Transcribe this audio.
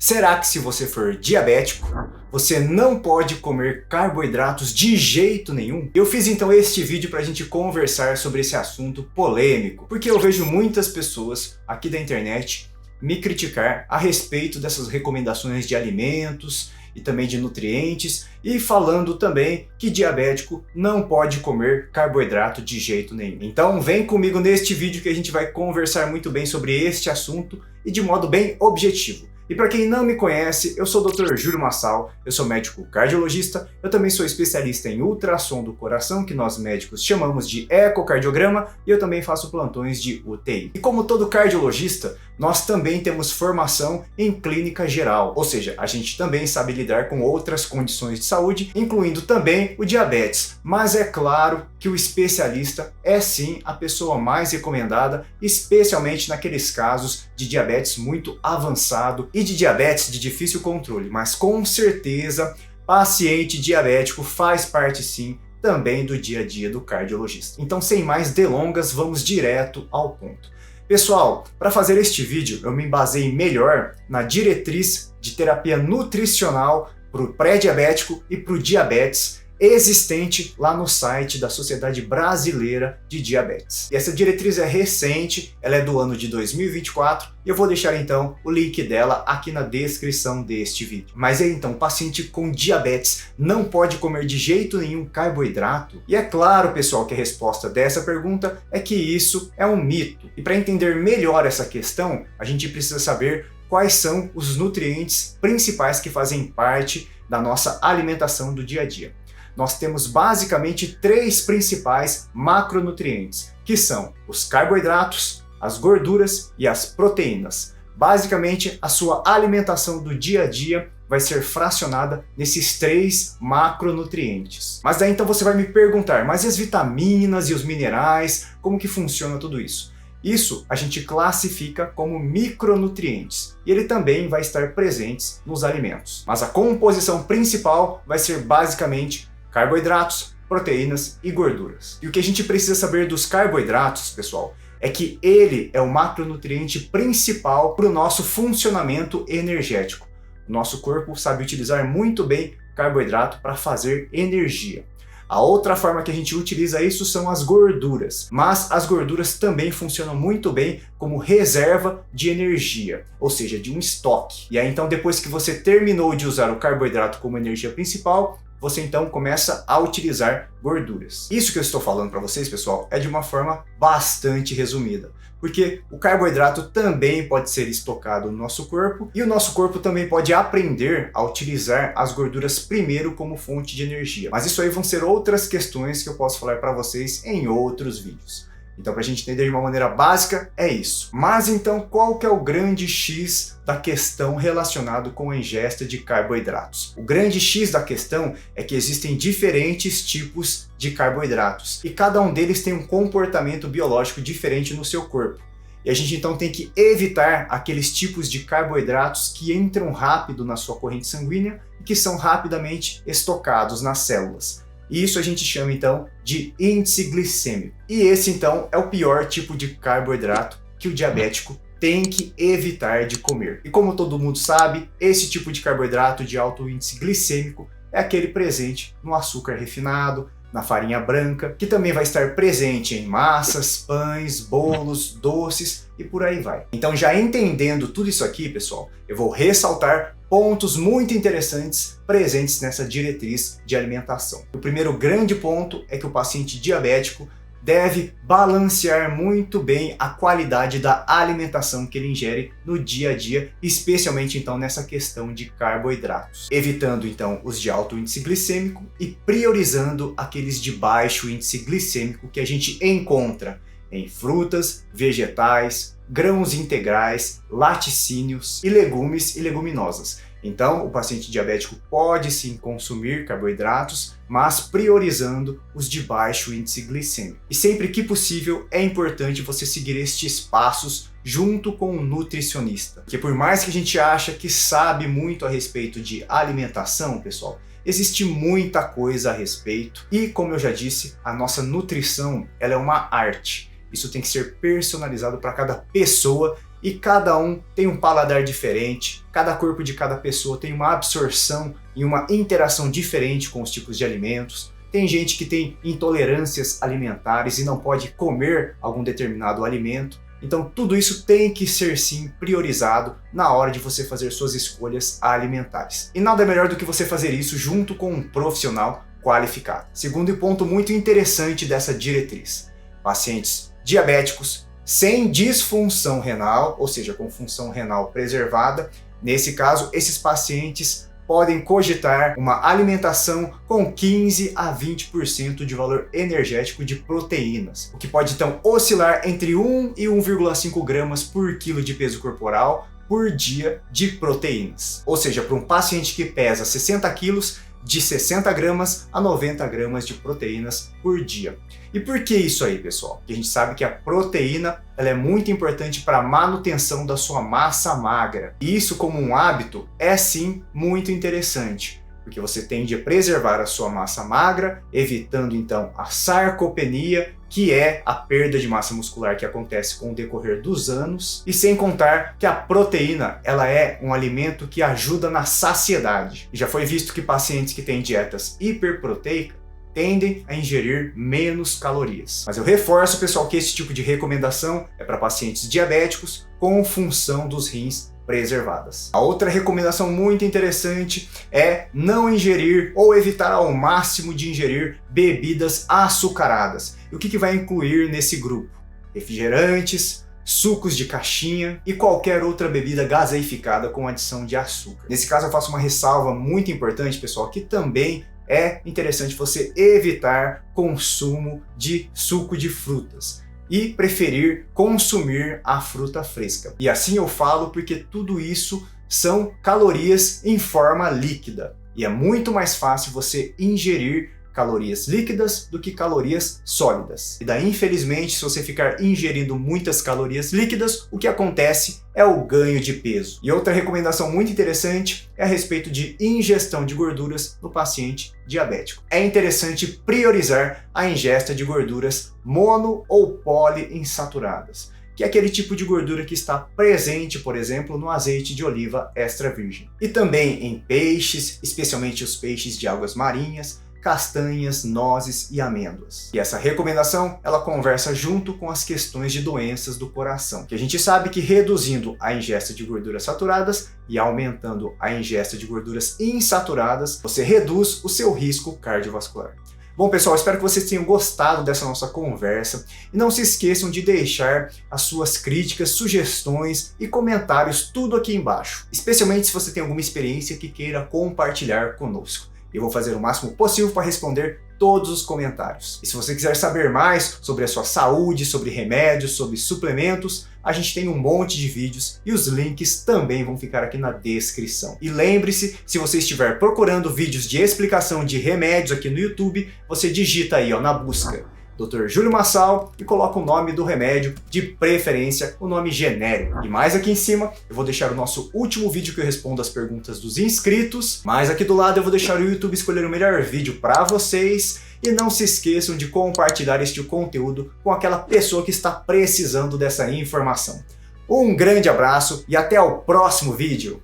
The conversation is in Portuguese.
Será que se você for diabético, você não pode comer carboidratos de jeito nenhum? Eu fiz então este vídeo para a gente conversar sobre esse assunto polêmico, porque eu vejo muitas pessoas aqui da internet me criticar a respeito dessas recomendações de alimentos e também de nutrientes, e falando também que diabético não pode comer carboidrato de jeito nenhum. Então vem comigo neste vídeo que a gente vai conversar muito bem sobre este assunto e de modo bem objetivo. E para quem não me conhece, eu sou o Dr. Júlio Massal, eu sou médico cardiologista, eu também sou especialista em ultrassom do coração, que nós médicos chamamos de ecocardiograma, e eu também faço plantões de UTI. E como todo cardiologista, nós também temos formação em clínica geral, ou seja, a gente também sabe lidar com outras condições de saúde, incluindo também o diabetes. Mas é claro que o especialista é sim a pessoa mais recomendada, especialmente naqueles casos de diabetes muito avançado e de diabetes de difícil controle, mas com certeza paciente diabético faz parte sim também do dia a dia do cardiologista. Então, sem mais delongas, vamos direto ao ponto. Pessoal, para fazer este vídeo eu me baseei melhor na diretriz de terapia nutricional para o pré-diabético e para o diabetes existente lá no site da Sociedade Brasileira de Diabetes. E essa diretriz é recente, ela é do ano de 2024 e eu vou deixar então o link dela aqui na descrição deste vídeo. Mas aí então, o paciente com diabetes não pode comer de jeito nenhum carboidrato? E é claro, pessoal, que a resposta dessa pergunta é que isso é um mito. E para entender melhor essa questão, a gente precisa saber quais são os nutrientes principais que fazem parte da nossa alimentação do dia a dia. Nós temos basicamente três principais macronutrientes, que são os carboidratos, as gorduras e as proteínas. Basicamente, a sua alimentação do dia a dia vai ser fracionada nesses três macronutrientes. Mas daí então você vai me perguntar, mas e as vitaminas e os minerais, como que funciona tudo isso? Isso a gente classifica como micronutrientes e ele também vai estar presentes nos alimentos. Mas a composição principal vai ser basicamente carboidratos, proteínas e gorduras. E o que a gente precisa saber dos carboidratos, pessoal, é que ele é o macronutriente principal para o nosso funcionamento energético. O nosso corpo sabe utilizar muito bem carboidrato para fazer energia. A outra forma que a gente utiliza isso são as gorduras, mas as gorduras também funcionam muito bem como reserva de energia, ou seja, de um estoque. E aí então depois que você terminou de usar o carboidrato como energia principal, você então começa a utilizar gorduras. Isso que eu estou falando para vocês, pessoal, é de uma forma bastante resumida, porque o carboidrato também pode ser estocado no nosso corpo e o nosso corpo também pode aprender a utilizar as gorduras primeiro como fonte de energia. Mas isso aí vão ser outras questões que eu posso falar para vocês em outros vídeos. Então, para a gente entender de uma maneira básica, é isso. Mas então, qual que é o grande X da questão relacionado com a ingesta de carboidratos? O grande X da questão é que existem diferentes tipos de carboidratos e cada um deles tem um comportamento biológico diferente no seu corpo. E a gente então tem que evitar aqueles tipos de carboidratos que entram rápido na sua corrente sanguínea e que são rapidamente estocados nas células. E isso a gente chama então de índice glicêmico. E esse então é o pior tipo de carboidrato que o diabético tem que evitar de comer. E como todo mundo sabe, esse tipo de carboidrato de alto índice glicêmico é aquele presente no açúcar refinado, na farinha branca, que também vai estar presente em massas, pães, bolos, doces e por aí vai. Então, já entendendo tudo isso aqui, pessoal, eu vou ressaltar pontos muito interessantes presentes nessa diretriz de alimentação. O primeiro grande ponto é que o paciente diabético deve balancear muito bem a qualidade da alimentação que ele ingere no dia a dia, especialmente então nessa questão de carboidratos, evitando então os de alto índice glicêmico e priorizando aqueles de baixo índice glicêmico que a gente encontra em frutas, vegetais, grãos integrais, laticínios e legumes e leguminosas. Então, o paciente diabético pode sim consumir carboidratos, mas priorizando os de baixo índice glicêmico. E sempre que possível, é importante você seguir estes passos junto com um nutricionista. Porque por mais que a gente ache que sabe muito a respeito de alimentação, pessoal, existe muita coisa a respeito. E, como eu já disse, a nossa nutrição ela é uma arte. Isso tem que ser personalizado para cada pessoa e cada um tem um paladar diferente, cada corpo de cada pessoa tem uma absorção e uma interação diferente com os tipos de alimentos. Tem gente que tem intolerâncias alimentares e não pode comer algum determinado alimento. Então tudo isso tem que ser sim priorizado na hora de você fazer suas escolhas alimentares. E nada melhor do que você fazer isso junto com um profissional qualificado. Segundo ponto muito interessante dessa diretriz: pacientes diabéticos sem disfunção renal, ou seja, com função renal preservada, nesse caso, esses pacientes podem cogitar uma alimentação com 15 a 20% de valor energético de proteínas, o que pode então oscilar entre 1 e 1,5 gramas por quilo de peso corporal por dia de proteínas. Ou seja, para um paciente que pesa 60 quilos, de 60 gramas a 90 gramas de proteínas por dia. E por que isso aí, pessoal? Porque a gente sabe que a proteína ela é muito importante para a manutenção da sua massa magra. E isso, como um hábito, é sim muito interessante, porque você tende a preservar a sua massa magra, evitando então a sarcopenia, que é a perda de massa muscular que acontece com o decorrer dos anos, e sem contar que a proteína ela é um alimento que ajuda na saciedade. E já foi visto que pacientes que têm dietas hiperproteicas tendem a ingerir menos calorias. Mas eu reforço, pessoal, que esse tipo de recomendação é para pacientes diabéticos com função dos rins preservadas. A outra recomendação muito interessante é não ingerir ou evitar ao máximo de ingerir bebidas açucaradas. E o que vai incluir nesse grupo? Refrigerantes, sucos de caixinha e qualquer outra bebida gaseificada com adição de açúcar. Nesse caso eu faço uma ressalva muito importante, pessoal, que também é interessante você evitar consumo de suco de frutas e preferir consumir a fruta fresca. E assim eu falo porque tudo isso são calorias em forma líquida. E é muito mais fácil você ingerir calorias líquidas do que calorias sólidas. E daí, infelizmente, se você ficar ingerindo muitas calorias líquidas, o que acontece é o ganho de peso. E outra recomendação muito interessante é a respeito de ingestão de gorduras no paciente diabético. É interessante priorizar a ingesta de gorduras mono ou poliinsaturadas, que é aquele tipo de gordura que está presente, por exemplo, no azeite de oliva extra virgem. E também em peixes, especialmente os peixes de águas marinhas, castanhas, nozes e amêndoas. E essa recomendação, ela conversa junto com as questões de doenças do coração, que a gente sabe que reduzindo a ingesta de gorduras saturadas e aumentando a ingesta de gorduras insaturadas, você reduz o seu risco cardiovascular. Bom, pessoal, espero que vocês tenham gostado dessa nossa conversa e não se esqueçam de deixar as suas críticas, sugestões e comentários tudo aqui embaixo, especialmente se você tem alguma experiência que queira compartilhar conosco. Eu vou fazer o máximo possível para responder todos os comentários. E se você quiser saber mais sobre a sua saúde, sobre remédios, sobre suplementos, a gente tem um monte de vídeos e os links também vão ficar aqui na descrição. E lembre-se, se você estiver procurando vídeos de explicação de remédios aqui no YouTube, você digita aí na busca Dr. Júlio Massal e coloca o nome do remédio, de preferência o nome genérico. E mais aqui em cima eu vou deixar o nosso último vídeo que eu respondo as perguntas dos inscritos, mas aqui do lado eu vou deixar o YouTube escolher o melhor vídeo para vocês. E não se esqueçam de compartilhar este conteúdo com aquela pessoa que está precisando dessa informação. Um grande abraço e até o próximo vídeo!